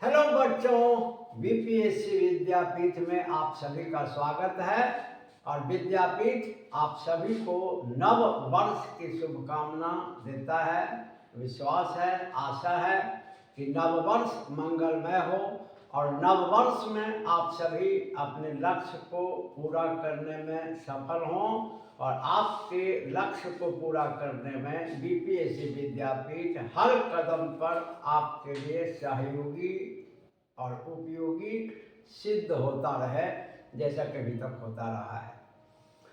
Hello बच्चों, BPSC विद्यापीठ में आप सभी का स्वागत है। और विद्यापीठ आप सभी को नव वर्ष की शुभकामना देता है। विश्वास है, आशा है कि नव वर्ष मंगलमय हो और नव वर्ष में आप सभी अपने लक्ष्य को पूरा करने में सफल हों और आपके लक्ष्य को पूरा करने में बीपीएससी विद्यापीठ हर कदम पर आपके लिए सहयोगी और उपयोगी सिद्ध होता रहे, जैसा कि अभी तक होता रहा है।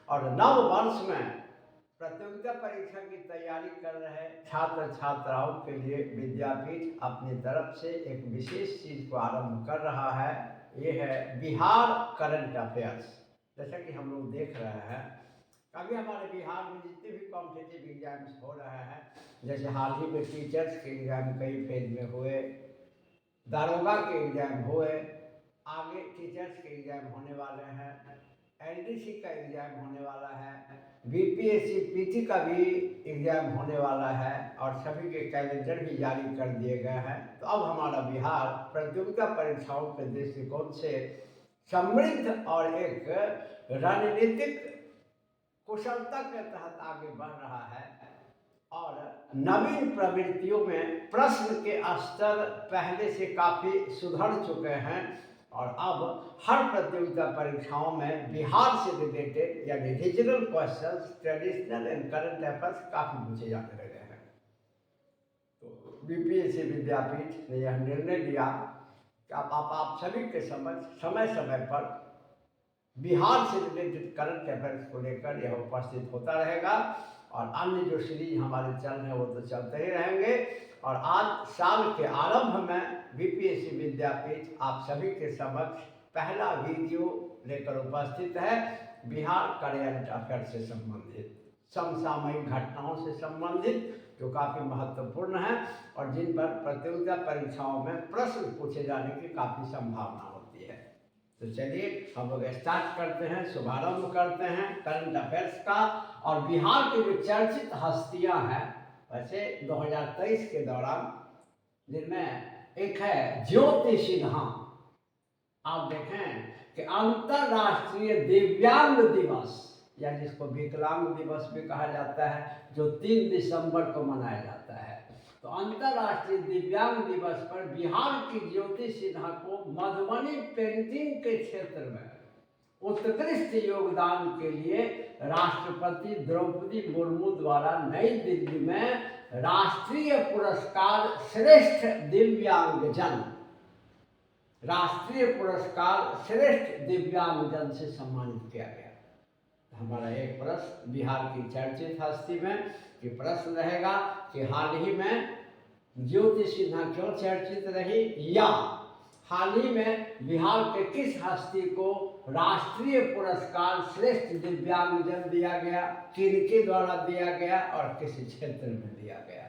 और नव वर्ष में प्रतियोगिता परीक्षा की तैयारी कर रहे छात्र छात्राओं के लिए विद्यापीठ अपनी तरफ से एक विशेष चीज़ को आरंभ कर रहा है। ये है बिहार करंट अफेयर्स। जैसा कि हम लोग देख रहे हैं, अभी हमारे बिहार में जितने भी कॉम्पिटिटिव एग्जाम्स हो रहे हैं, जैसे हाल ही में टीचर्स के एग्जाम कई फेज में हुए, दारोगा के एग्जाम हुए, आगे टीचर्स के एग्जाम होने वाले हैं, एलडीसी का एग्जाम होने वाला है, बीपीएससी पीटी का भी एग्जाम होने वाला है और सभी के कैलेंडर भी जारी कर दिए गए हैं। तो अब हमारा बिहार प्रतियोगिता परीक्षाओं के दृष्टिकोण से समृद्ध और एक रणनीतिक कुशलता के तहत आगे बढ़ रहा है और नवीन प्रवृत्तियों में प्रश्न के स्तर पहले से काफ़ी सुधर चुके हैं और अब हर प्रतियोगिता परीक्षाओं में बिहार से रिलेटेड यानी regional questions, traditional and current affairs काफ़ी पूछे जाने लगे हैं। तो बीपीएससी विद्यापीठ ने यह निर्णय लिया कि आप सभी के समक्ष समय समय पर बिहार से रिलेटेड करंट अफेयर्स को लेकर यह उपस्थित होता रहेगा और अन्य जो सीरीज हमारे चल रहे हैं वो तो चलते ही रहेंगे। और आज साल के आरंभ में बीपीएससी विद्यापीठ आप सभी के समक्ष पहला वीडियो लेकर उपस्थित है बिहार करंट अफेयर से संबंधित, समसामयिक घटनाओं से संबंधित, जो काफ़ी महत्वपूर्ण है और जिन पर प्रतियोगिता परीक्षाओं में प्रश्न पूछे जाने की काफ़ी संभावना होती है। तो चलिए हम लोग स्टार्ट करते हैं, शुभारंभ करते हैं करंट अफेयर्स का। और बिहार की जो चर्चित हस्तियां हैं वैसे 2023 के दौरान, जिनमें एक है ज्योति सिन्हा। आप देखें कि अंतर्राष्ट्रीय दिव्यांग दिवस या जिसको विकलांग दिवस भी कहा जाता है, जो 3 दिसंबर को मनाया जाता है, तो अंतर्राष्ट्रीय दिव्यांग दिवस पर बिहार की ज्योति सिन्हा को मधुबनी पेंटिंग के क्षेत्र में उत्कृष्ट योगदान के लिए राष्ट्रपति द्रौपदी मुर्मू द्वारा नई दिल्ली में राष्ट्रीय पुरस्कार श्रेष्ठ दिव्यांगजन, राष्ट्रीय पुरस्कार श्रेष्ठ दिव्यांगजन से सम्मानित किया गया। हमारा एक प्रश्न बिहार की चर्चित हस्ती में कि प्रश्न रहेगा कि हाल ही में ज्योति सिन्हा क्यों चर्चित रही, या हाल ही में बिहार के किस हस्ती को राष्ट्रीय पुरस्कार श्रेष्ठ दिव्यांगजन दिया गया, किनके द्वारा दिया गया और किस क्षेत्र में दिया गया।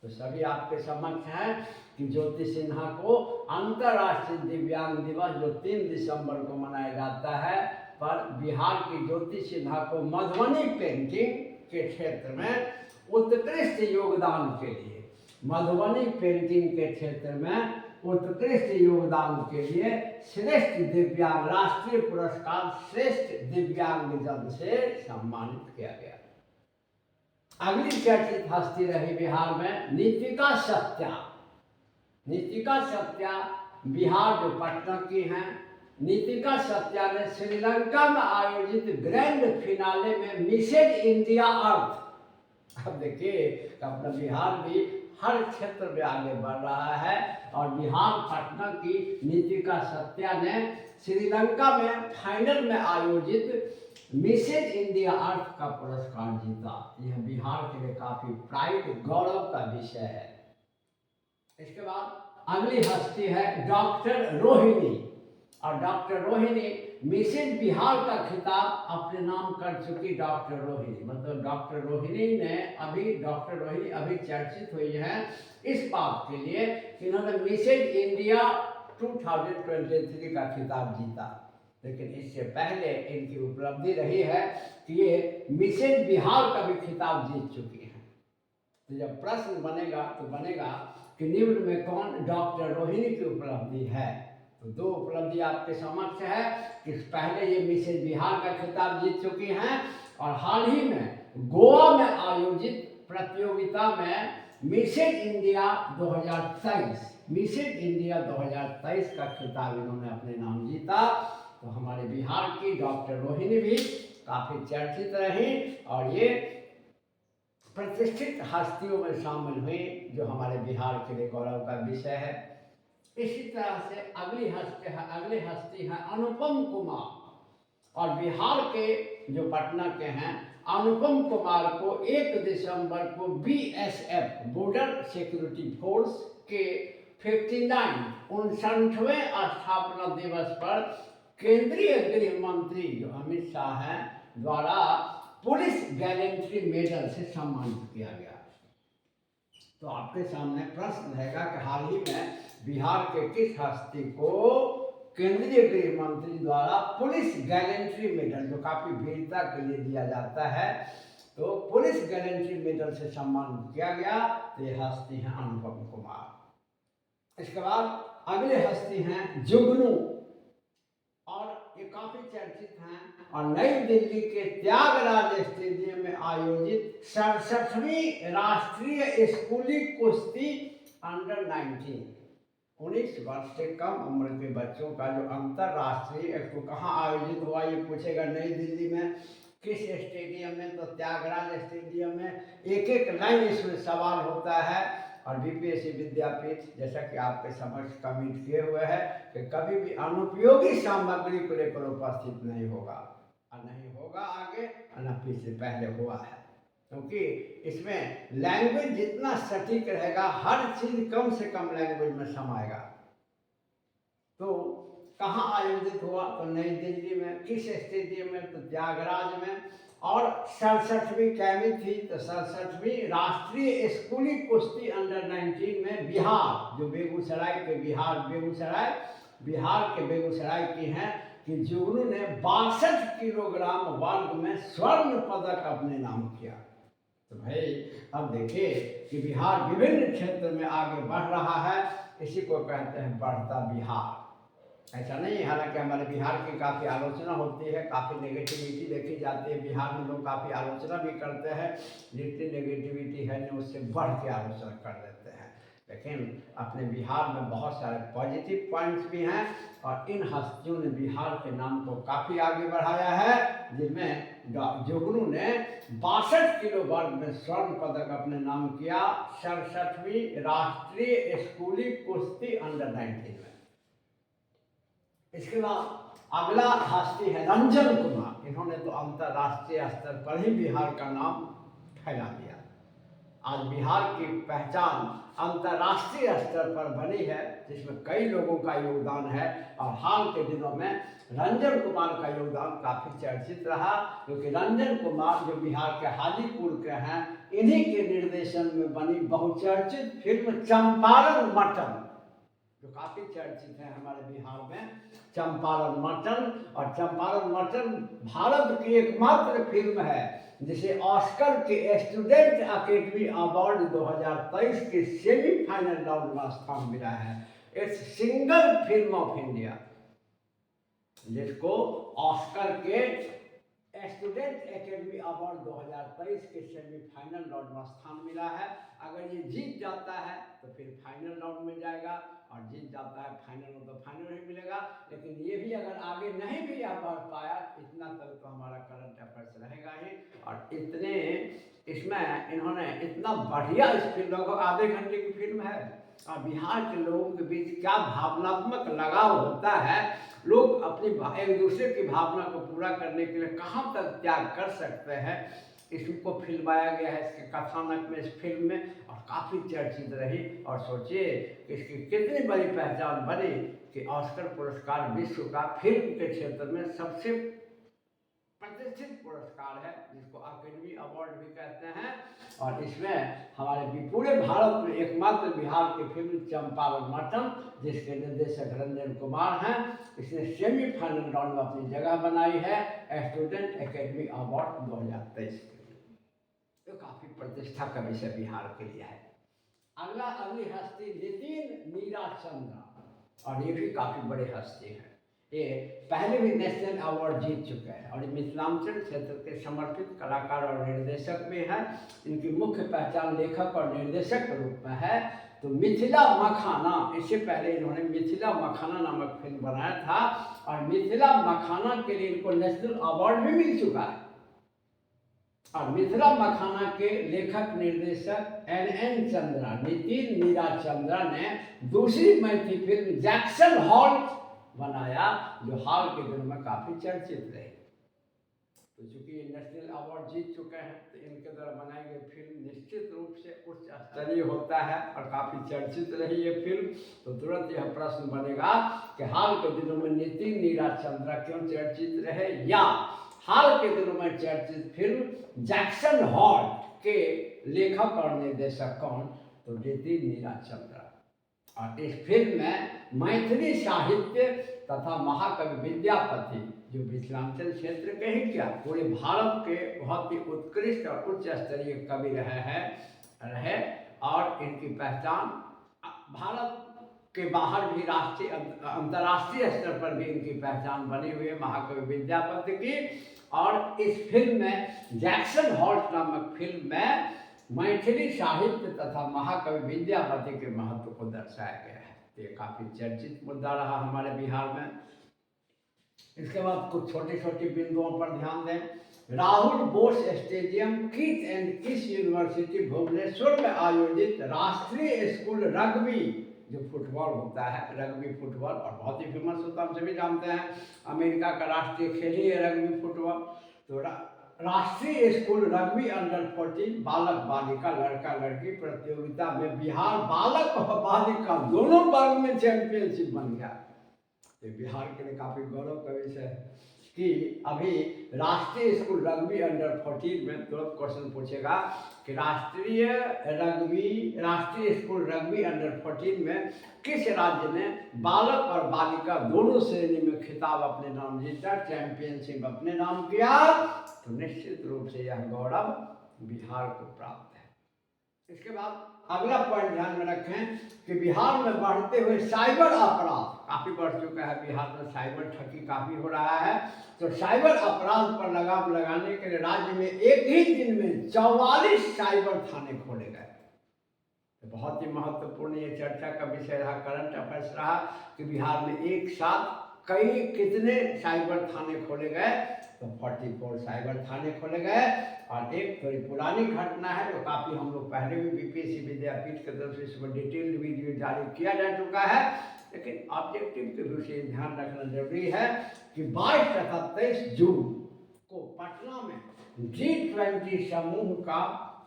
तो सभी आपके समक्ष है कि ज्योति सिन्हा को अंतर्राष्ट्रीय दिव्यांग दिवस जो 3 दिसंबर को मनाया जाता है, पर बिहार की ज्योति सिन्हा को मधुबनी पेंटिंग के क्षेत्र में उत्कृष्ट योगदान के लिए, मधुबनी पेंटिंग के क्षेत्र में उत्कृष्ट योगदान के लिए श्रेष्ठ दिव्यांग, राष्ट्रीय पुरस्कार श्रेष्ठ दिव्यांगजन से सम्मानित किया गया। अगली चर्चित हस्ती रही बिहार में नीतिका सत्या। नीतिका सत्या बिहार जो पटना की हैं, नीतिका सत्या ने श्रीलंका में आयोजित ग्रैंड फिनाले में मिसेज इंडिया अर्थ, अब देखिए अपना बिहार भी हर क्षेत्र में आगे बढ़ रहा है और बिहार पटना की नीतिका सत्या ने श्रीलंका में फाइनल में आयोजित मिसेज इंडिया अर्थ का पुरस्कार जीता। यह बिहार के लिए काफी प्राइड, गौरव का विषय है। इसके बाद अगली हस्ती है डॉक्टर रोहिणी, और डॉक्टर रोहिणी मिसेज बिहार का खिताब अपने नाम कर चुकी डॉक्टर रोहिणी, मतलब डॉक्टर रोहिणी अभी चर्चित हुई है इस बात के लिए कि इन्होंने मिसेज इंडिया 2023 का खिताब जीता। लेकिन इससे पहले इनकी उपलब्धि रही है कि ये मिसेज बिहार का भी खिताब जीत चुकी हैं। तो जब प्रश्न बनेगा तो बनेगा कि निम्न में कौन डॉक्टर रोहिणी की उपलब्धि है। तो दो उपलब्धि आपके समक्ष है कि पहले ये मिसेज बिहार का खिताब जीत चुकी हैं और हाल ही में गोवा में आयोजित प्रतियोगिता में मिसेज इंडिया 2023 मिसेज इंडिया 2023 का खिताब इन्होंने अपने नाम जीता। तो हमारे बिहार की डॉक्टर रोहिणी भी काफ़ी चर्चित रही और ये प्रतिष्ठित हस्तियों में शामिल हुई, जो हमारे बिहार के लिए गौरव का विषय है। इसी तरह से अगली हस्ती है अनुपम कुमार, और बिहार के जो पटना के हैं अनुपम कुमार को 1 दिसंबर को BSF बॉर्डर सिक्योरिटी फोर्स के 59वें स्थापना दिवस पर केंद्रीय गृह मंत्री जो अमित शाह हैं द्वारा पुलिस गैलेंट्री मेडल से सम्मानित किया गया। तो आपके सामने प्रश्न रहेगा कि हाल ही में बिहार के किस हस्ती को केंद्रीय गृह मंत्री द्वारा पुलिस गैलेंट्री मेडल, जो काफ़ी वीरता के लिए दिया जाता है, तो पुलिस गैलेंट्री मेडल से सम्मानित किया गया। तो ये हस्ती हैं अनुपम कुमार। इसके बाद अगले हस्ती हैं जुगनू, और ये काफ़ी चर्चित हैं और नई दिल्ली के त्यागराज स्टेडियम में आयोजित 67वीं राष्ट्रीय स्कूली कुश्ती अंडर 19 वर्ष से कम उम्र के बच्चों का जो अंतर्राष्ट्रीय, तो कहाँ आयोजित हुआ ये पूछेगा, नई दिल्ली में किस स्टेडियम में, तो त्यागराज स्टेडियम में। एक लाइन इसमें सवाल होता है और बीपीएससी विद्यापीठ जैसा कि आपके समक्ष कमिट किए हुए है कि कभी भी अनुपयोगी सामग्री को लेकर उपस्थित नहीं होगा और नहीं होगा आगे, और न पीछे पहले हुआ है, क्योंकि इसमें लैंग्वेज जितना सटीक रहेगा हर चीज कम से कम लैंग्वेज में समाएगा। तो कहाँ आयोजित हुआ, तो नई दिल्ली में। किस स्टेडियम में, तो त्यागराज में। और 67वीं कैमी थी, तो 67वीं राष्ट्रीय स्कूली कुश्ती अंडर 19 में बिहार, जो बेगूसराय के बिहार के बेगूसराय की हैं, कि जुगनू ने 62 किलोग्राम वर्ग में स्वर्ण पदक अपने नाम किया। तो भाई अब देखिए कि बिहार विभिन्न क्षेत्र में आगे बढ़ रहा है, इसी को कहते हैं बढ़ता बिहार। ऐसा नहीं, हालांकि हमारे बिहार की काफ़ी आलोचना होती है, काफ़ी नेगेटिविटी देखी जाती है, बिहार में लोग काफ़ी आलोचना भी करते हैं, जितनी नेगेटिविटी है ना उससे बढ़ के आलोचना कर देते हैं। लेकिन अपने बिहार में बहुत सारे पॉजिटिव पॉइंट्स भी हैं और इन हस्तियों ने बिहार के नाम को काफ़ी आगे बढ़ाया है, जिनमें जुगनू ने 62 किलो वर्ग में स्वर्ण पदक अपने नाम किया 67वीं राष्ट्रीय स्कूली कुश्ती अंडर 19 में। इसके बाद अगला हस्ती है रंजन कुमार। इन्होंने तो अंतर्राष्ट्रीय स्तर पर ही बिहार का नाम फैला दिया। आज बिहार की पहचान अंतर्राष्ट्रीय स्तर पर बनी है, जिसमें कई लोगों का योगदान है और हाल के दिनों में रंजन कुमार का योगदान काफ़ी चर्चित रहा, क्योंकि रंजन कुमार जो बिहार के हाजीपुर के हैं, इन्हीं के निर्देशन में बनी बहुचर्चित फिल्म चंपारण मटन, जो काफ़ी चर्चित है हमारे बिहार में, चंपारण मटन। और चंपारण मटन भारत की एकमात्र फिल्म है जिसे ऑस्कर के स्टूडेंट अकेडमी अवार्ड 2023 के सेमीफाइनल राउंड में स्थान मिला है। It's single film of India जिसको ऑस्कर के स्टूडेंट एकेडमी अवार्ड 2023 के सेमीफाइनल राउंड में स्थान मिला है। अगर ये जीत जाता है तो फिर फाइनल राउंड में जाएगा, और जीत जाता है फाइनल में तो फाइनल ही मिलेगा। लेकिन ये भी अगर आगे नहीं भी आ पाया, इतना तक तो हमारा करंट अफेयर्स रहेगा ही। और इतने इसमें इन्होंने इतना बढ़िया इस फिल्म को, आधे घंटे की फिल्म है और बिहार के लोगों के बीच क्या भावनात्मक लगाव होता है, लोग अपनी एक दूसरे की भावना को पूरा करने के लिए कहाँ तक त्याग कर सकते हैं, इसको फिल्माया गया है इसके कथानक में, इस फिल्म में, और काफ़ी चर्चित रही। और सोचिए कि इसकी कितनी बड़ी पहचान बनी कि ऑस्कर पुरस्कार विश्व का फिल्म के क्षेत्र में सबसे प्रतिष्ठित पुरस्कार है, जिसको अकेडमी अवार्ड भी कहते हैं। और इसमें हमारे पूरे भारत में एकमात्र बिहार की फिल्म चंपारण मटन, जिसके निर्देशक रंजन कुमार हैं, इसने सेमीफाइनल राउंड में अपनी जगह बनाई है स्टूडेंट एकेडमी अवार्ड 2023 के लिए। तो काफ़ी प्रतिष्ठा का विषय बिहार के लिए है। अगली हस्ती नितिन मीरा चंद्रा, और ये भी काफ़ी बड़े हस्ती हैं। ये पहले भी नेशनल अवार्ड जीत चुके हैं और मिथिलांचल क्षेत्र के समर्पित कलाकार और निर्देशक भी हैं। इनकी मुख्य पहचान लेखक और निर्देशक के रूप में है। तो मिथिला मखाना, इससे पहले इन्होंने मिथिला मखाना नामक फिल्म बनाया था और मिथिला मखाना के लिए इनको नेशनल अवार्ड भी मिल चुका है। और मिथिला मखाना के लेखक निर्देशक एन चंद्रा, नितिन मीरा चंद्रा ने दूसरी मैथिली फिल्म जैक्सन हॉल्ट बनाया, जो हाल के दिनों में काफ़ी चर्चित रही। तो चूंकि ये नेशनल अवार्ड जीत चुके हैं तो इनके द्वारा बनाई गई फिल्म निश्चित रूप से उच्च स्तरीय होता है और काफ़ी चर्चित रही ये फिल्म। तो तुरंत यह प्रश्न बनेगा कि हाल के दिनों में नितिन मीरा चंद्रा क्यों चर्चित रहे, या हाल के दिनों में चर्चित फिल्म जैक्सन हॉल्ट के लेखक और निर्देशक कौन, तो नितिन मीरा चंद्रा। और इस फिल्म में मैथिली साहित्य तथा महाकवि विद्यापति, जो मिथिलांचल क्षेत्र के ही क्या पूरे भारत के बहुत ही उत्कृष्ट और उच्च स्तरीय कवि रहे और इनकी पहचान भारत के बाहर भी राष्ट्रीय अंतर्राष्ट्रीय स्तर पर भी इनकी पहचान बनी हुई है महाकवि विद्यापति की। और इस फिल्म में जैक्सन हॉल्ट नामक फिल्म में मैथिली साहित्य तथा महाकवि विद्यापति के महत्व को दर्शाया गया है। तो ये काफ़ी चर्चित मुद्दा रहा हमारे बिहार में। इसके बाद कुछ छोटी छोटी बिंदुओं पर ध्यान दें। Rahul Bose stadium, kit and किस यूनिवर्सिटी भुवनेश्वर में आयोजित राष्ट्रीय स्कूल रग्बी, जो फुटबॉल होता है, रग्बी फुटबॉल, और बहुत ही फेमस होता है, हम सभी जानते हैं, अमेरिका का राष्ट्रीय खेल ही है रग्बी फुटबॉल। तो राष्ट्रीय स्कूल रग्बी अंडर 14 बालक बालिका लड़का लड़की प्रतियोगिता में बिहार बालक और बालिका दोनों वर्ग में चैंपियनशिप बन गया। तो बिहार के लिए काफ़ी गौरव का विषय है कि अभी राष्ट्रीय स्कूल रग्बी अंडर 14 में तुरंत क्वेश्चन पूछेगा कि राष्ट्रीय स्कूल रग्बी अंडर 14 में किस राज्य ने बालक और बालिका दोनों श्रेणी में खिताब अपने नाम जीता, चैंपियनशिप अपने नाम किया। तो निश्चित रूप से यह गौरव बिहार को प्राप्त है। इसके बाद अगला पॉइंट ध्यान में रखें कि बिहार में बढ़ते हुए साइबर अपराध काफ़ी बढ़ चुका है। बिहार में साइबर ठगी काफ़ी हो रहा है। तो साइबर अपराध पर लगाम लगाने के लिए राज्य में एक ही दिन में 44 साइबर थाने खोले गए। तो बहुत ही महत्वपूर्ण ये चर्चा का विषय रहा, करंट अफेयर्स रहा कि बिहार में एक साथ कितने साइबर थाने खोले गए। तो 44 साइबर थाने खोले गए। और एक थोड़ी पुरानी घटना है, तो काफ़ी हम लोग पहले भी बीपीएससी विद्यापीठ की तरफ से इसमें डिटेल्ड वीडियो जारी किया जा चुका है, लेकिन ऑब्जेक्टिव के रूप से ध्यान रखना जरूरी है कि 22 तथा 23 जून को पटना में G20 समूह का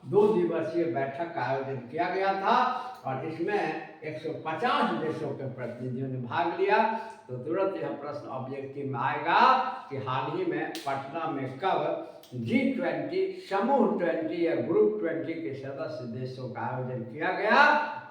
2 दिवसीय बैठक का आयोजन किया गया था और इसमें 150 देशों के प्रतिनिधियों ने भाग लिया। तो तुरंत यह प्रश्न ऑब्जेक्टिव में आएगा कि हाल ही में पटना में कब G20 समूह 20 या ग्रुप 20 के सदस्य देशों का आयोजन किया गया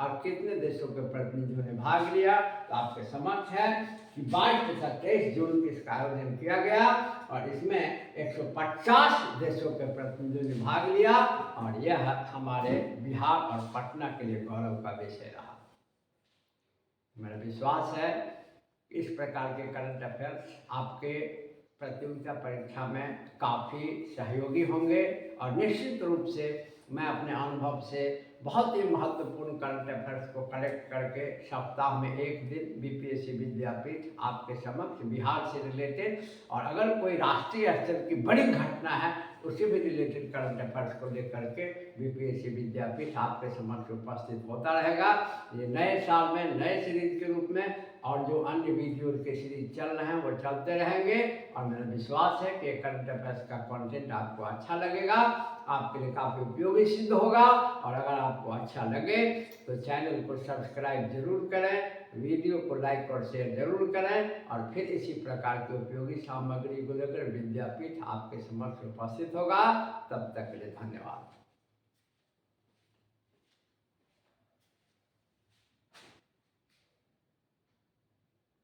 और कितने देशों के प्रतिनिधियों ने भाग लिया। तो आपके समक्ष है कि 22 तथा 23 जून को इसका आयोजन किया गया और इसमें 150 देशों के प्रतिनिधियों ने भाग लिया और यह हमारे बिहार और पटना के लिए गौरव का विषय रहा। मेरा विश्वास है इस प्रकार के करंट अफेयर्स आपके प्रतियोगिता परीक्षा में काफ़ी सहयोगी होंगे और निश्चित रूप से मैं अपने अनुभव से बहुत ही महत्वपूर्ण करंट अफेयर्स को कलेक्ट करके सप्ताह में एक दिन बीपीएससी विद्यापीठ आपके समक्ष बिहार से रिलेटेड और अगर कोई राष्ट्रीय स्तर की बड़ी घटना है उससे भी रिलेटेड करंट अफेयर्स को लेकर के बीपीएससी विद्यापीठ आपके समक्ष उपस्थित होता रहेगा। ये नए साल में नए सीरीज के रूप में और जो अन्य वीडियो के सीरीज चल रहे हैं वो चलते रहेंगे और मेरा विश्वास है कि करंट अफेयर्स का कंटेंट आपको अच्छा लगेगा, आपके लिए काफ़ी उपयोगी सिद्ध होगा। और अगर आपको अच्छा लगे तो चैनल को सब्सक्राइब जरूर करें, वीडियो को लाइक और शेयर जरूर करें और फिर इसी प्रकार की उपयोगी सामग्री को लेकर विद्यापीठ आपके समक्ष उपस्थित होगा। तब तक के लिए धन्यवाद।